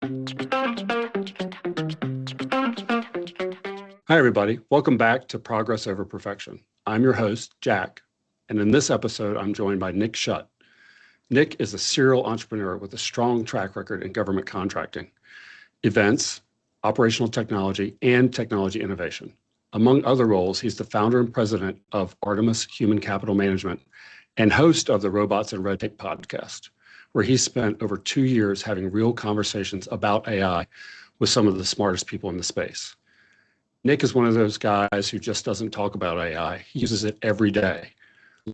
Hi, everybody. Welcome back to Progress Over Perfection. I'm your host, Jack, and in this episode, I'm joined by Nick Schutt. Nick is a serial entrepreneur with a strong track record in government contracting, events, operational technology, and technology innovation. Among other roles, he's the founder and president of Artemis Human Capital Management and host of the Robots and Red Tape podcast, where he spent over 2 years having real conversations about AI with some of the smartest people in the space. Nick is one of those guys who just doesn't talk about AI. He uses it every day,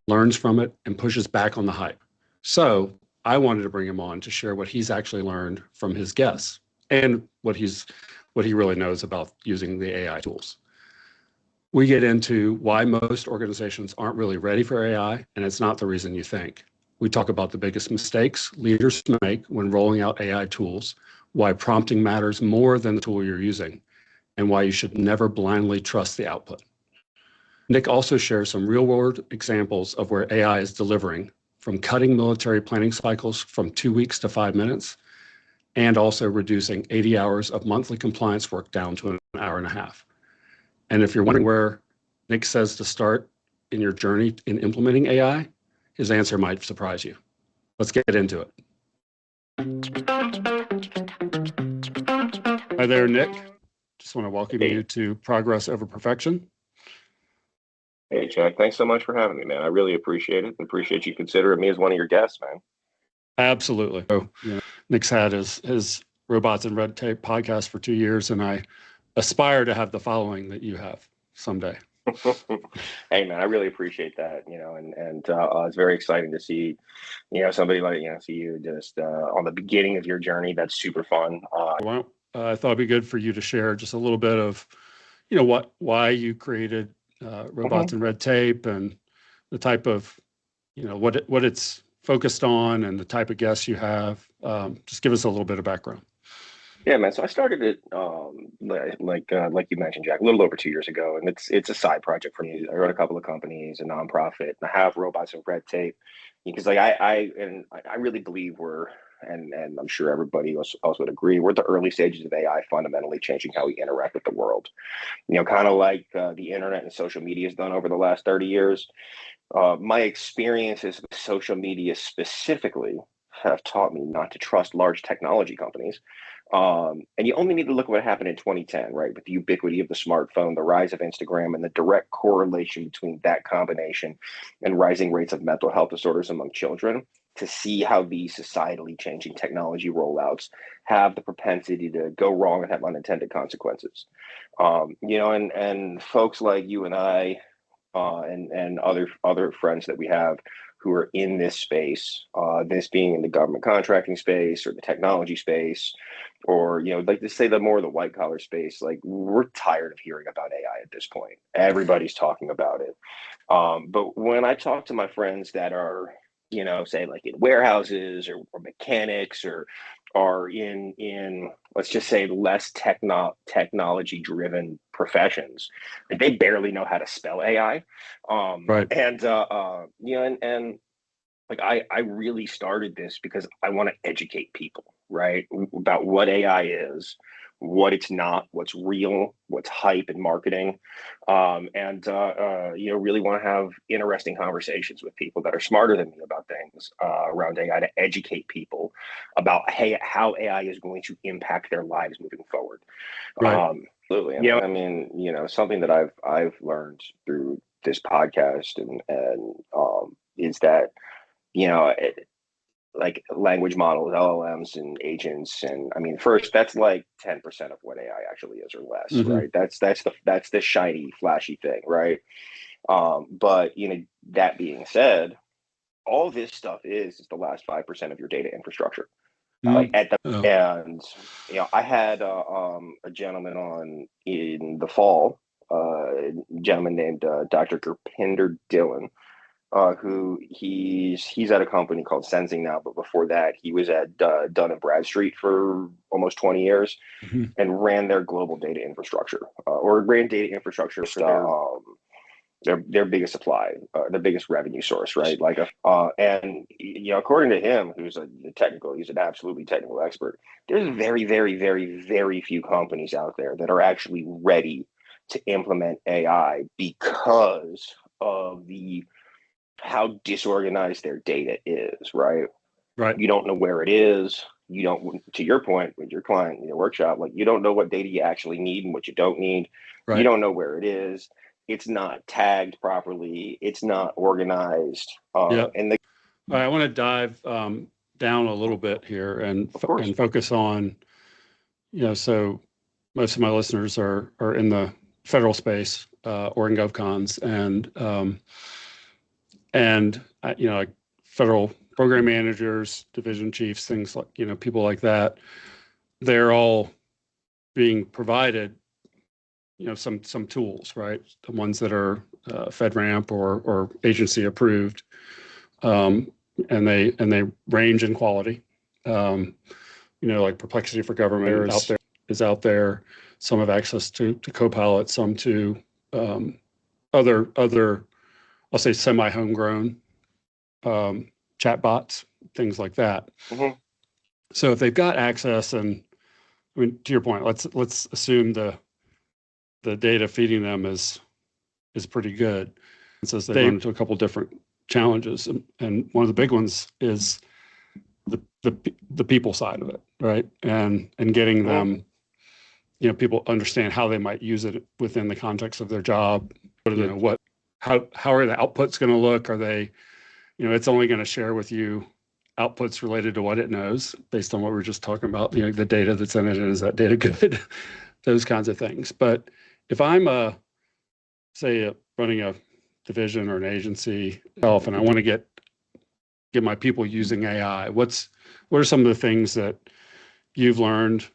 learns from it, and pushes back on the hype. So I wanted to bring him on to share what he's actually learned from his guests and what he really knows about using the AI tools. We get into why most organizations aren't really ready for AI, and it's not the reason you think. We talk about the biggest mistakes leaders make when rolling out AI tools, why prompting matters more than the tool you're using, and why you should never blindly trust the output. Nick also shares some real-world examples of where AI is delivering, from cutting military planning cycles from 2 weeks to 5 minutes, and also reducing 80 hours of monthly compliance work down to an hour and a half. And if you're wondering where Nick says to start in your journey in implementing AI, his answer might surprise you. Let's get into it. Hi there, Nick. Just want to welcome you to Progress Over Perfection. Hey, Jack. Thanks so much for having me, man. I really appreciate it. Appreciate you considering me as one of your guests, man. Absolutely. So, Nick's had his Robots and Red Tape podcast for 2 years, and I aspire to have the following that you have someday. Hey, man, I really appreciate that, and it's very exciting to see, somebody like, see you just on the beginning of your journey. That's super fun. Well, I thought it'd be good for you to share just a little bit of, why you created Robots and Red Tape and the type of, what it's focused on and the type of guests you have. Just give us a little bit of background. Yeah, man. So I started it, like you mentioned, Jack, a little over 2 years ago, and it's a side project for me. I wrote a couple of companies, a nonprofit, and I have Robots and Red Tape because, I really believe and I'm sure everybody else would agree, we're at the early stages of AI fundamentally changing how we interact with the world. Kind of like the internet and social media has done over the last 30 years. My experiences with social media specifically have taught me not to trust large technology companies. And you only need to look at what happened in 2010, right? With the ubiquity of the smartphone, the rise of Instagram, and the direct correlation between that combination and rising rates of mental health disorders among children to see how these societally changing technology rollouts have the propensity to go wrong and have unintended consequences. And folks like you and I, and other friends that we have who are in this space, this being in the government contracting space or the technology space, or, like to say the more of the white collar space, like we're tired of hearing about AI at this point. Everybody's talking about it. But when I talk to my friends that are, say like in warehouses or mechanics or are in let's just say less technology driven professions, like they barely know how to spell AI. Right. And and like I really started this because I want to educate people, right, about what AI is, what it's not, what's real, what's hype and marketing, and really want to have interesting conversations with people that are smarter than me about things around AI to educate people about how AI is going to impact their lives moving forward. Right. Absolutely. Something that I've learned through this podcast and is that like language models, LLMs and agents. And I mean, first, that's like 10% of what AI actually is or less, right? That's the shiny, flashy thing, right? But that being said, all this stuff is the last 5% of your data infrastructure. I had a gentleman on in the fall, a gentleman named Dr. Gurpinder Dhillon, who he's at a company called Sensing now, but before that he was at Dun and Bradstreet for almost 20 years and ran their global data infrastructure, or ran data infrastructure for their biggest supply, their biggest revenue source, right? And according to him, he's an absolutely technical expert. There's very, very, very, very few companies out there that are actually ready to implement AI because of how disorganized their data is, right? Right. You don't know where it is. You don't, to your point with your client in your workshop, like you don't know what data you actually need and what you don't need. Right. You don't know where it is. It's not tagged properly. It's not organized. Yeah. And All right, I want to dive down a little bit here and focus on, so most of my listeners are in the federal space or in GovCons, and like federal program managers, division chiefs, things like, people like that. They're all being provided, some tools, right? The ones that are FedRAMP or agency approved, and they range in quality. Like Perplexity for Government is out there. Some have access to Copilot, some to other I'll say semi-homegrown chatbots, things like that. Mm-hmm. So if they've got access, and I mean, to your point, let's assume the data feeding them is pretty good. It says they run into a couple different challenges, and one of the big ones is the people side of it, right? And getting them, people understand how they might use it within the context of their job. How are the outputs going to look? Are they, it's only going to share with you outputs related to what it knows based on what we were just talking about, the data that's in it, and is that data good? Those kinds of things. But if I'm running a division or an agency and I want to get my people using AI, what are some of the things that you've learned,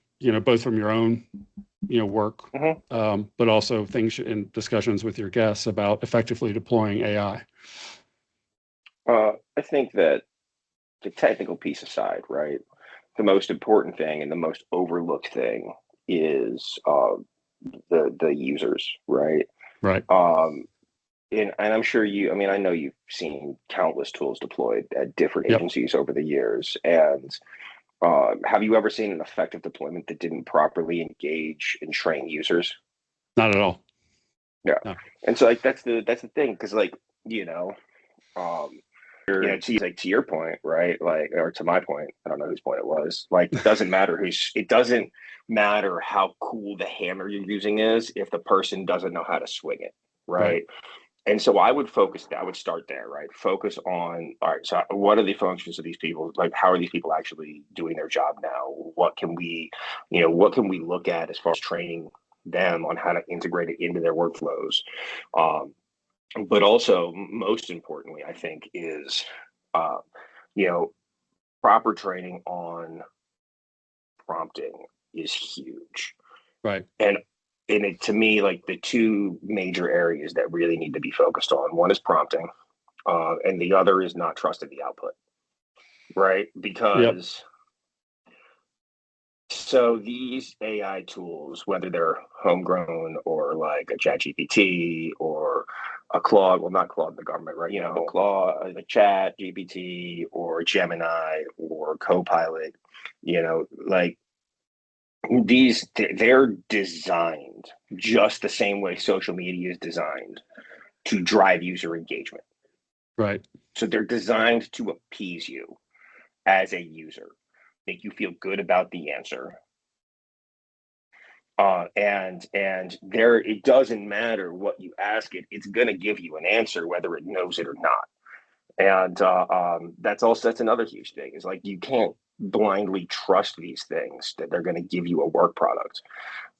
both from your own work, but also things in discussions with your guests about effectively deploying AI? I think that the technical piece aside, right, the most important thing and the most overlooked thing is the users, right? Right. And I'm sure I know you've seen countless tools deployed at different agencies over the years. And have you ever seen an effective deployment that didn't properly engage and train users? Not at all. Yeah. No. And so that's the thing, because to your point, right? Or to my point, I don't know whose point it was. It doesn't matter how cool the hammer you're using is if the person doesn't know how to swing it, right? And so I would start there, right? Focus on, all right, so what are the functions of these people? How are these people actually doing their job now? What can we look at as far as training them on how to integrate it into their workflows? But also, most importantly, I think is, proper training on prompting is huge. Right. And to me, the two major areas that really need to be focused on, one is prompting, and the other is not trusting the output, right? Because so these AI tools, whether they're homegrown or like a ChatGPT or a Claude, well, not Claude in the government, right? Claude, a Chat GPT or Gemini or Copilot, they're designed just the same way social media is designed to drive user engagement. Right. So they're designed to appease you as a user, make you feel good about the answer. And it doesn't matter what you ask it, it's going to give you an answer, whether it knows it or not. And that's another huge thing, is you can't blindly trust these things that they're going to give you a work product.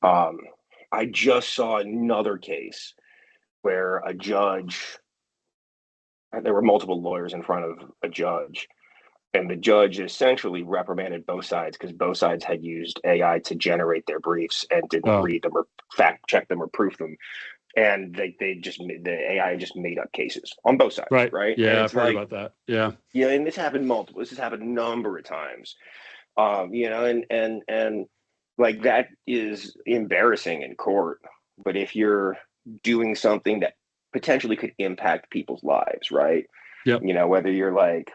I just saw another case where there were multiple lawyers in front of a judge, and the judge essentially reprimanded both sides because both sides had used AI to generate their briefs and didn't read them or fact check them or proof them. And the AI just made up cases on both sides. Right. Yeah, I've heard about that. Yeah. Yeah. And this has happened a number of times. And that is embarrassing in court. But if you're doing something that potentially could impact people's lives, right? Yep. Whether you're like,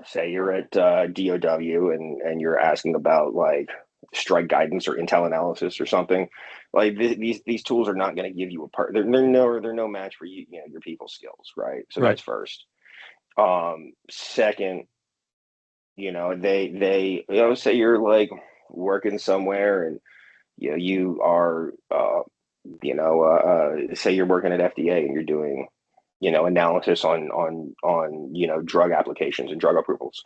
say you're at DOW and you're asking about like strike guidance or intel analysis or something, like these tools are not going to give you a part. They're no match for your people skills, right? So Right. that's first. Second, they say you're like working somewhere and you are say you're working at FDA and you're doing analysis on drug applications and drug approvals.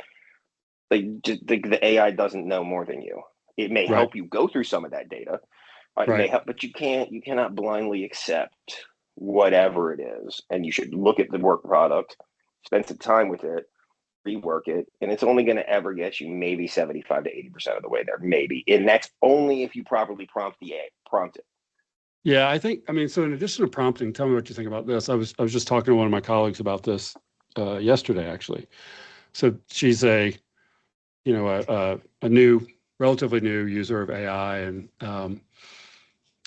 Like the AI doesn't know more than you. It may Right. help you go through some of that data. It may Right. help, but you cannot blindly accept whatever it is. And you should look at the work product, spend some time with it, rework it, and it's only going to ever get you maybe 75 to 80% of the way there, maybe. And that's only if you properly prompt it. Yeah, I mean, so in addition to prompting, tell me what you think about this. I was just talking to one of my colleagues about this yesterday, actually. So she's a relatively new user of AI,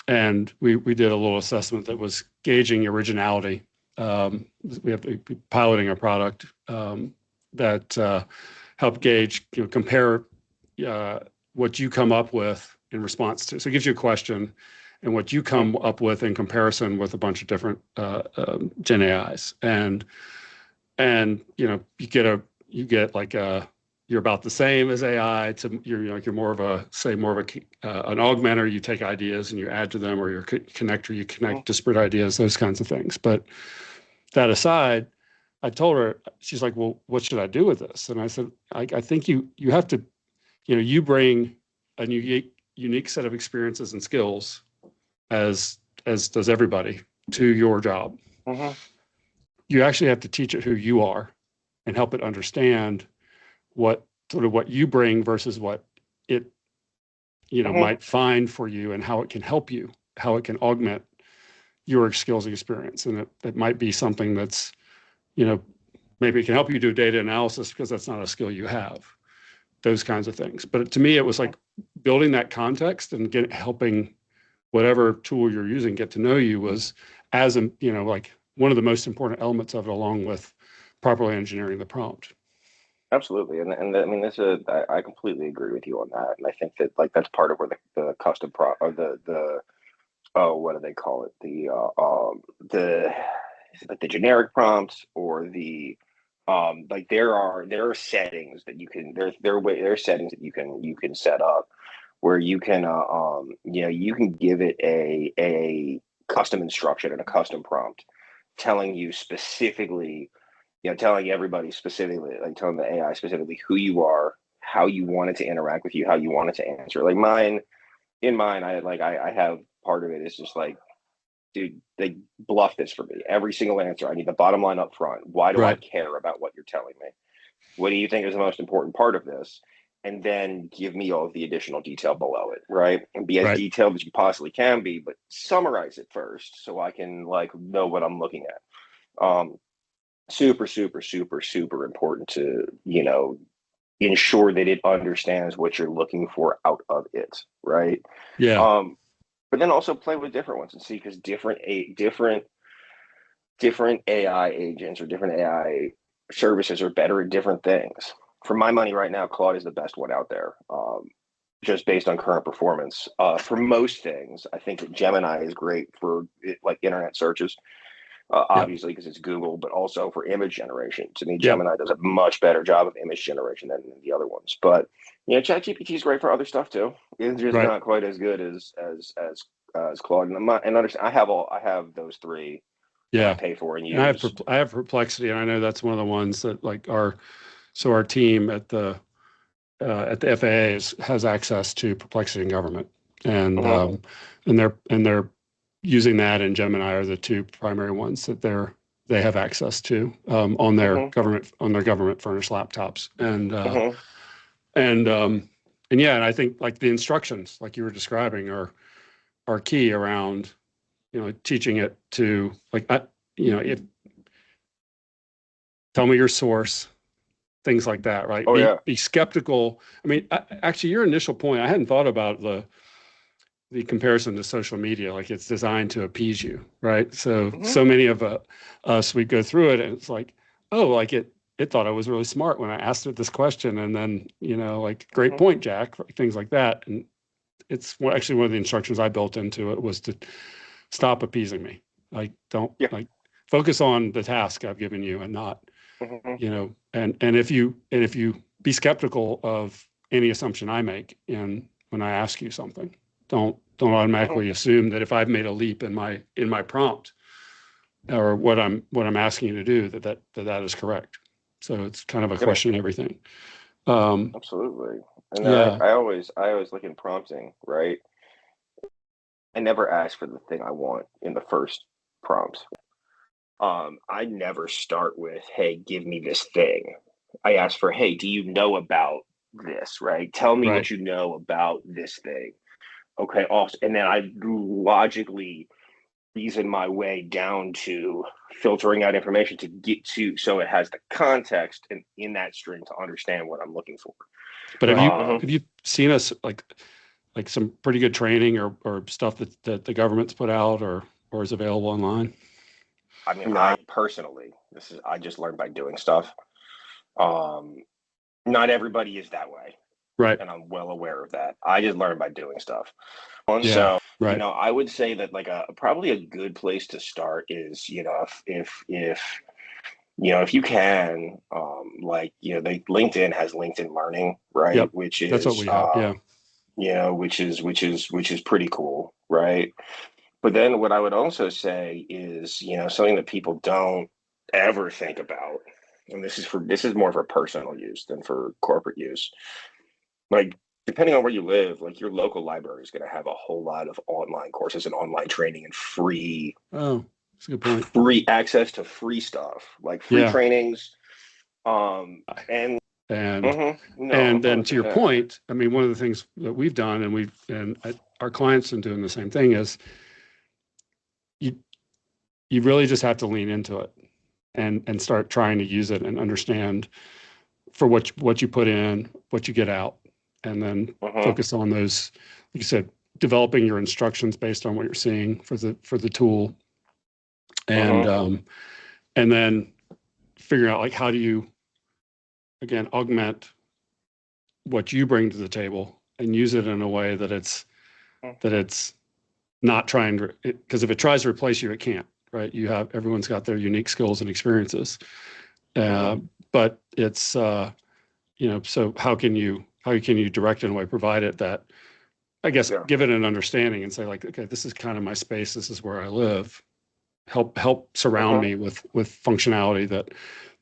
and we did a little assessment that was gauging originality. We have to be piloting a product that help gauge, compare what you come up with in response to. So it gives you a question, and what you come up with in comparison with a bunch of different Gen AIs, and you get like you're about the same as AI. You're more of an augmenter. You take ideas and you add to them, or you're a connector. You connect disparate ideas, those kinds of things. But that aside, I told her, she's like, well, what should I do with this? And I said, I think you have to, you bring a unique set of experiences and skills as does everybody to your job. Mm-hmm. You actually have to teach it who you are and help it understand what you bring versus what it might find for you, and how it can help you, how it can augment your skills and experience. And it might be something that's, maybe it can help you do data analysis because that's not a skill you have, those kinds of things. But to me, it was like building that context and helping whatever tool you're using get to know you was like one of the most important elements of it, along with properly engineering the prompt. Absolutely, and I mean, I completely agree with you on that, and I think that like that's part of where the custom or the what do they call it, the like the generic prompts, or the like there are settings that you can there are settings that you can set up where you can you can give it a custom instruction and a custom prompt telling you specifically, telling everybody specifically, like telling the AI specifically who you are, how you want it to interact with you, how you want it to answer. Like in mine, I have part of it is just like, dude, they bluff this for me. Every single answer, I need the bottom line up front. Why do I care about what you're telling me? What do you think is the most important part of this? And then give me all of the additional detail below it, right? And be as detailed as you possibly can be, but summarize it first so I can like know what I'm looking at. Super, super, super, super important to, ensure that it understands what you're looking for out of it, right? Yeah. But then also play with different ones and see, because different AI agents or different AI services are better at different things. For my money right now, Claude is the best one out there, just based on current performance. For most things, I think that Gemini is great for like internet searches, obviously because it's Google, but also for image generation. To me, Gemini does a much better job of image generation than the other ones. But ChatGPT is great for other stuff too. It's just not quite as good as Claude. And I have those three. I pay for and use. And I have Perplexity, and I know that's one of the ones that like our team at the FAA has access to Perplexity in government, and they're using that, and Gemini are the two primary ones that they have access to on their government furnished laptops, and I think like the instructions like you were describing are key around teaching it to like if tell me your source, things like that, right? Be skeptical. I mean, actually, your initial point, I hadn't thought about the comparison to social media, like it's designed to appease you, right? So Mm-hmm. so many of us, we go through it and it's like, oh, like it thought I was really smart when I asked it this question, and then like great point, Jack, things like that. And it's actually one of the instructions I built into it was to stop appeasing me. Like don't like focus on the task I've given you and not and if you be skeptical of any assumption I make when I ask you something. Don't automatically assume that if I've made a leap in my prompt or what I'm asking you to do that is correct. So it's kind of a question everything. Absolutely. And I always look in prompting, right? I never ask for the thing I want in the first prompt. I never start with, hey, give me this thing. I ask for, hey, do you know about this, right? Tell me what you know about this thing. Okay, awesome. And then I logically reason my way down to filtering out information to get to, so it has the context and in that string to understand what I'm looking for. But have you seen us like some pretty good training or stuff that the government's put out or is available online? I mean, I personally, I just learned by doing stuff. Not everybody is that way. Right. And I'm well aware of that. I just learned by doing stuff. Yeah, so, I would say that like probably a good place to start is, if you can, LinkedIn has LinkedIn Learning, right? Yep. Which is, that's what we have. which is pretty cool. Right. But then what I would also say is, something that people don't ever think about, and this is more for personal use than for corporate use. Like, depending on where you live, like your local library is going to have a whole lot of online courses and online training and free. Oh, that's a good point. Free access to free stuff, like free trainings. And then to your point, I mean, one of the things that we've done and our clients are doing the same thing is you really just have to lean into it and start trying to use it and understand for what you put in, what you get out, and then focus on those, like you said, developing your instructions based on what you're seeing for the tool, and then figuring out like how do you again augment what you bring to the table and use it in a way that it's not trying to, because if it tries to replace you, it can't, right? Everyone's got their unique skills and experiences, but it's so how can you direct it in a way, provide it that, I guess, give it an understanding and say like, okay, this is kind of my space, this is where I live, help surround me with functionality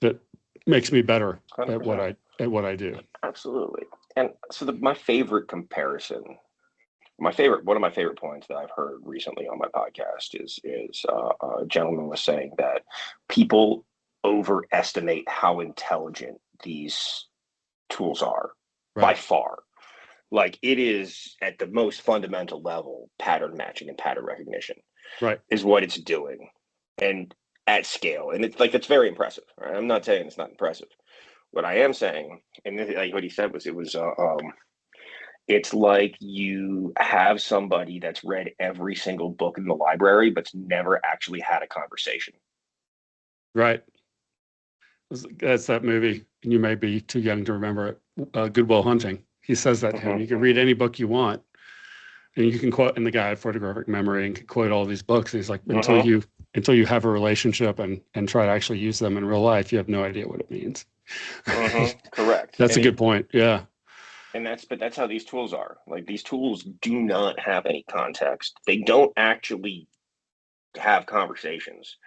that makes me better 100%. at what I do. Absolutely. And so one of my favorite points that I've heard recently on my podcast is a gentleman was saying that people overestimate how intelligent these tools are by far. Like, it is at the most fundamental level, pattern matching and pattern recognition is what it's doing, and at scale. And it's like, it's very impressive. Right? I'm not saying it's not impressive. What I am saying, and like what he said was, it's like you have somebody that's read every single book in the library, but's never actually had a conversation. Right. That's that movie, and you may be too young to remember it. Good Will Hunting. He says that to him. You can read any book you want, and you can quote. And the guy had photographic memory and can quote all these books. And he's like, until you have a relationship and try to actually use them in real life, you have no idea what it means. Correct. That's a good point. Yeah. And that's how these tools are. Like, these tools do not have any context. They don't actually have conversations.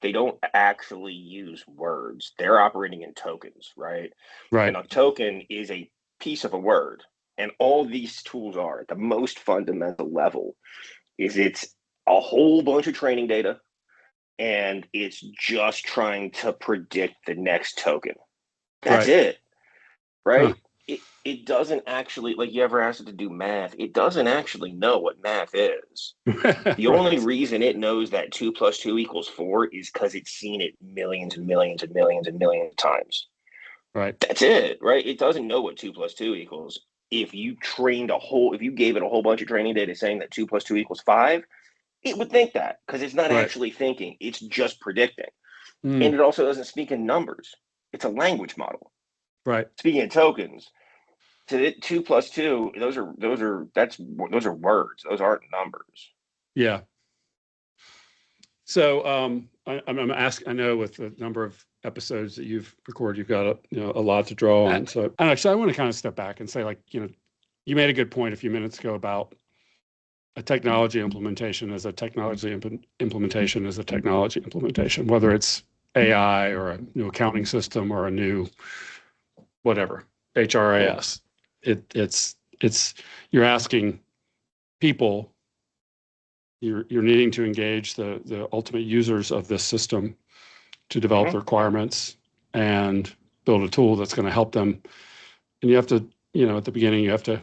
They don't actually use words. They're operating in tokens, right? And a token is a piece of a word. And all these tools are, at the most fundamental level, is it's a whole bunch of training data, and it's just trying to predict the next token. That's it, right? It doesn't actually, like, you ever asked it to do math, it doesn't actually know what math is. The only reason it knows that 2 + 2 = 4 is because it's seen it millions and millions and millions and millions of times. Right. That's it, right? It doesn't know what 2 + 2 equals. if you gave it a whole bunch of training data saying that 2 + 2 = 5, it would think that, because it's not Right. actually thinking, it's just predicting. Mm. And it also doesn't speak in numbers. It's a language model. Right. Speaking in tokens, to 2 + 2, those are words. Those aren't numbers. Yeah. So I'm asking. I know with the number of episodes that you've recorded, you've got a lot to draw on. So actually, I want to kind of step back and say, like, you made a good point a few minutes ago about a technology implementation as a technology implementation as a technology implementation, whether it's AI or a new accounting system or a new whatever HRIS. It's you're asking people. You're needing to engage the ultimate users of this system to develop the requirements and build a tool that's going to help them. And you have to, at the beginning, you have to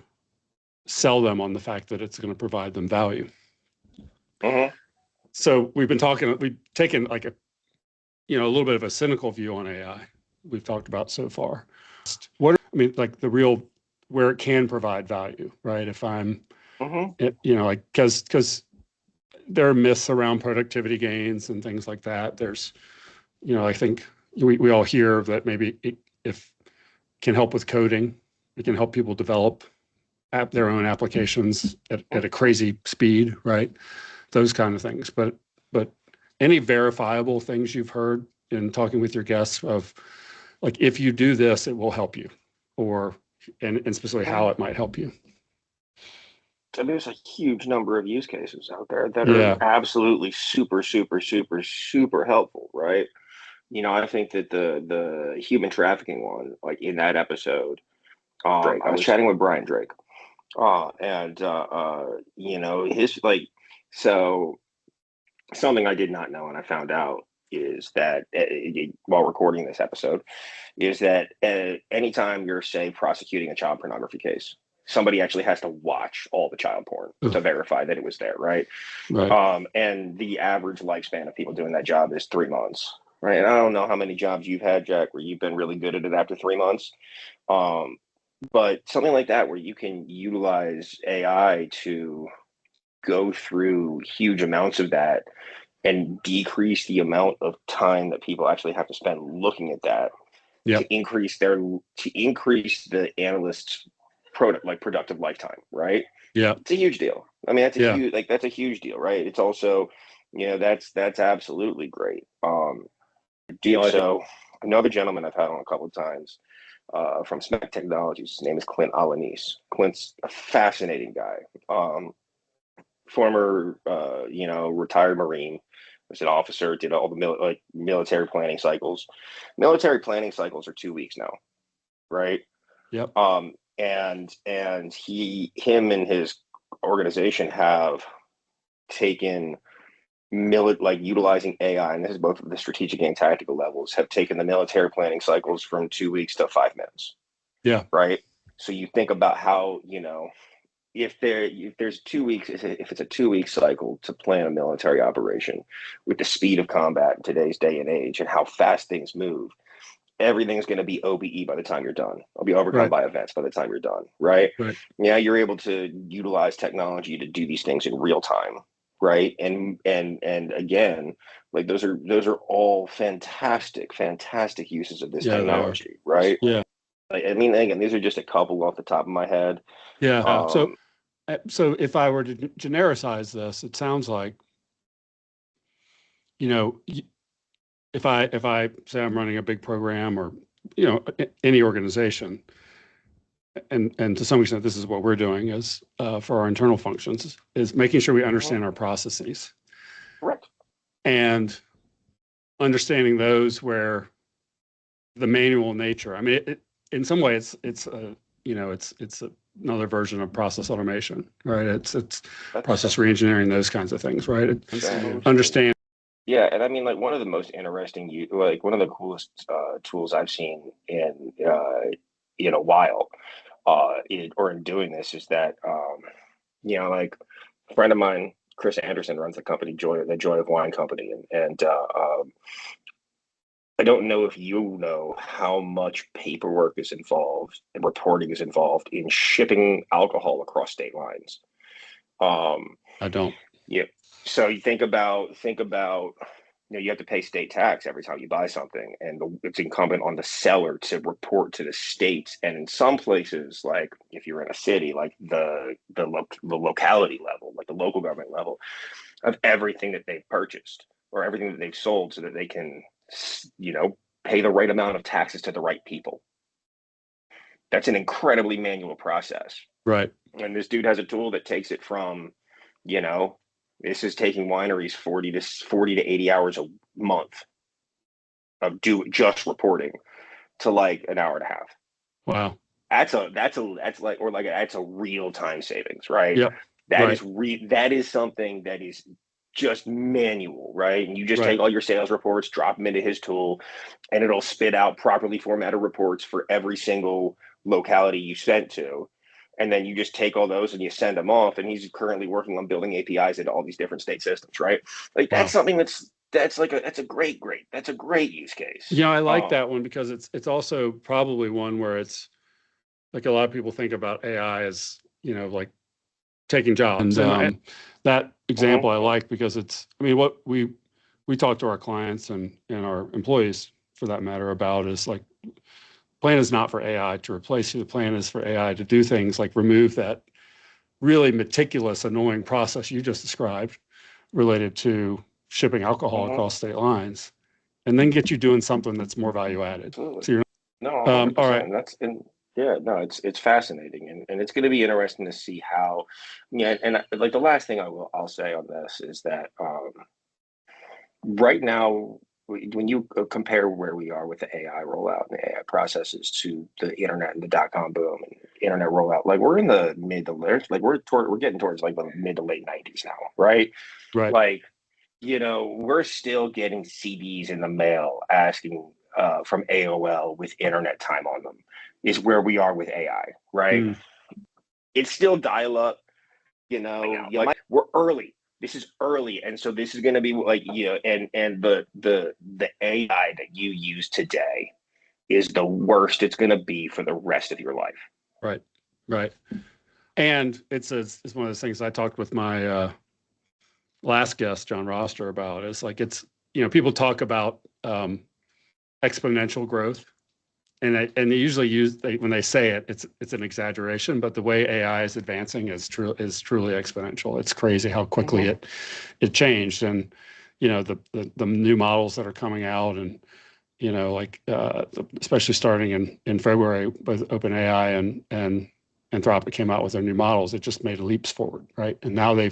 sell them on the fact that it's going to provide them value. So we've taken like a little bit of a cynical view on AI. We've talked about so far. Like the real, where it can provide value, right? If I'm, like, because there are myths around productivity gains and things like that. There's, I think we all hear that maybe if it can help with coding, it can help people develop their own applications at a crazy speed, right? Those kind of things. But any verifiable things you've heard in talking with your guests of, like, if you do this, it will help you, and specifically how it might help you. I mean, there's a huge number of use cases out there that are absolutely super, super, super, super helpful, right? I think that the human trafficking one, like in that episode, I was chatting with Brian Drake, and his so something I did not know, and I found out, is that while recording this episode, is that anytime you're, say, prosecuting a child pornography case, somebody actually has to watch all the child porn to verify that it was there, right? And the average lifespan of people doing that job is 3 months, right? And I don't know how many jobs you've had, Jack, where you've been really good at it after 3 months. But something like that, where you can utilize AI to go through huge amounts of that and decrease the amount of time that people actually have to spend looking at that, to increase the analyst's productive lifetime, right? Yeah. It's a huge deal. I mean, that's a huge deal, right? It's also, that's absolutely great. So another gentleman I've had on a couple of times, from Smack Technologies, his name is Clint Alanis. Clint's a fascinating guy. Former, retired Marine, was an officer, did all the military planning cycles. Military planning cycles are 2 weeks now, right? Yep. And him and his organization have taken utilizing AI, and this is both at the strategic and tactical levels, have taken the military planning cycles from 2 weeks to 5 minutes. Yeah. Right. So you think about how, if there's 2 weeks, if it's a 2-week cycle to plan a military operation, with the speed of combat in today's day and age and how fast things move, everything's going to be OBE by the time you're done. It'll be overcome by events by the time you're done, right? Yeah, you're able to utilize technology to do these things in real time, right? And again, like those are all fantastic uses of this technology, right? Yeah. I mean, again, these are just a couple off the top of my head. Yeah. So if I were to genericize this, it sounds like, if I say I'm running a big program, or any organization, and to some extent this is what we're doing is for our internal functions, is making sure we understand our processes. Correct. And understanding those where the manual nature. I mean, in some way, it's another version of process automation, right? It's process reengineering, those kinds of things, right? Understand. Yeah, and I mean, like, one of the most interesting, one of the coolest tools I've seen in a while, in doing this, is that like, a friend of mine, Chris Anderson, runs the company the Joy of Wine company, and I don't know if you know how much paperwork is involved and reporting is involved in shipping alcohol across state lines. I don't. Yeah. So you think about, you have to pay state tax every time you buy something, and it's incumbent on the seller to report to the states. And in some places, like if you're in a city, like the locality level, like the local government level, of everything that they've purchased or everything that they've sold, so that they can, you know, pay the right amount of taxes to the right people. That's an incredibly manual process. Right. And this dude has a tool that takes it from, you know, this is taking wineries 40 to 80 hours a month of just reporting to like an hour and a half. Wow. That's a real time savings, right? Yep. That Right. is that is something that is just manual, right? And you just Right. take all your sales reports, drop them into his tool, and it'll spit out properly formatted reports for every single locality you sent to. And then you just take all those and you send them off. And he's currently working on building APIs into all these different state systems, right? Like that's Wow. something that's a great use case. I like that one because it's also probably one where it's like a lot of people think about AI as, like taking jobs. And that example I like because what we talk to our clients and our employees for that matter about is like, plan is not for AI to replace you. The plan is for AI to do things like remove that really meticulous, annoying process you just described related to shipping alcohol across state lines, and then get you doing something that's more value added. Absolutely. So you're No, all right. 100%. Yeah, no, it's fascinating, and it's going to be interesting to see how. Yeah, and like the last thing I'll say on this is that right now, when you compare where we are with the AI rollout and the AI processes to the internet and the dot-com boom and internet rollout, like we're in the mid to late, like we're getting towards like the mid to late 90s now, right? Right. Like, we're still getting CDs in the mail asking from AOL with internet time on them, is where we are with AI, right? Mm. It's still dial up, like we're early. This is early, and so this is going to be like, and the AI that you use today is the worst it's going to be for the rest of your life. Right. Right. And it's one of those things I talked with my last guest, John Roster, about. It's like people talk about exponential growth, and they usually when they say it, it's an exaggeration. But the way AI is advancing is truly exponential. It's crazy how quickly it changed, and the new models that are coming out, and especially starting in February with OpenAI and Anthropic came out with their new models. It just made leaps forward, right? And now they're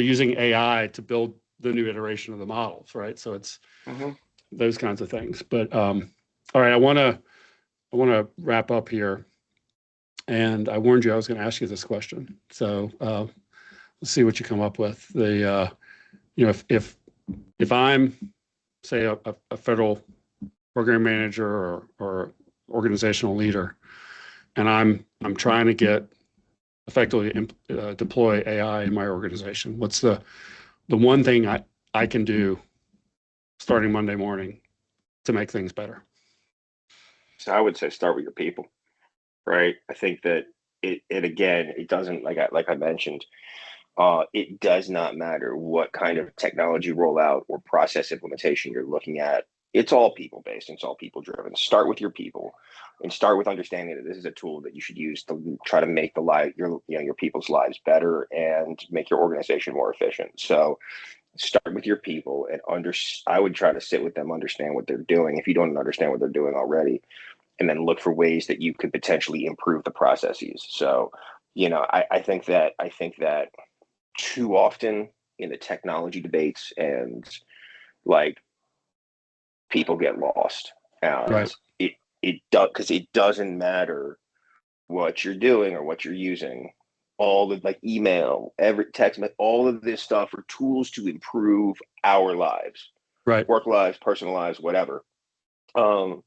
using AI to build the new iteration of the models, right? So it's those kinds of things. But all right, I want to wrap up here, and I warned you I was going to ask you this question. So let's see what you come up with. If I'm, say, a federal program manager or organizational leader, and I'm trying to effectively deploy AI in my organization, what's the one thing I can do starting Monday morning to make things better? So I would say start with your people, right? I think that it again, it doesn't, like I mentioned, it does not matter what kind of technology rollout or process implementation you're looking at. It's all people based. It's all people driven. Start with your people, and start with understanding that this is a tool that you should use to try to make your people's lives better and make your organization more efficient. So start with your people and I would try to sit with them, understand what they're doing if you don't understand what they're doing already, and then look for ways that you could potentially improve the processes. So, I think that too often in the technology debates, and like, people get lost, and Right. it does, because it doesn't matter what you're doing or what you're using. All the, like, email, every text, all of this stuff are tools to improve our lives, Right. work lives, personal lives, whatever. um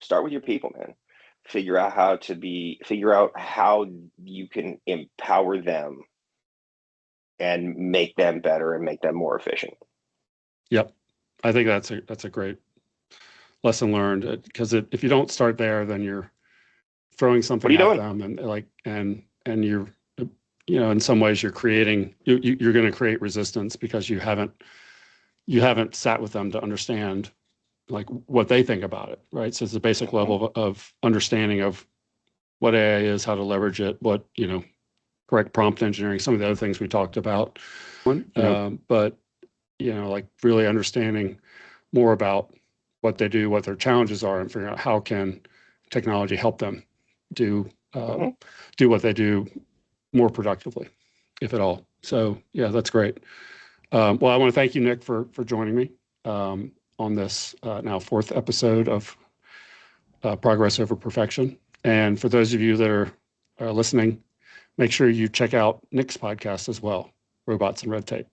Start with your people, man. Figure out how you can empower them and make them better and make them more efficient. Yep. I think that's a great lesson learned. Because if you don't start there, then you're throwing something at doing? them, and you're, in some ways you're you're going to create resistance because you haven't sat with them to understand like what they think about it, right? So it's a basic level of understanding of what AI is, how to leverage it, what, correct prompt engineering, some of the other things we talked about. But, like really understanding more about what they do, what their challenges are, and figuring out how can technology help them do what they do more productively, if at all. So yeah, that's great. Well, I want to thank you, Nick, for joining me on this now fourth episode of Progress Over Perfection. And for those of you that are listening, make sure you check out Nick's podcast as well, Robots and Red Tape.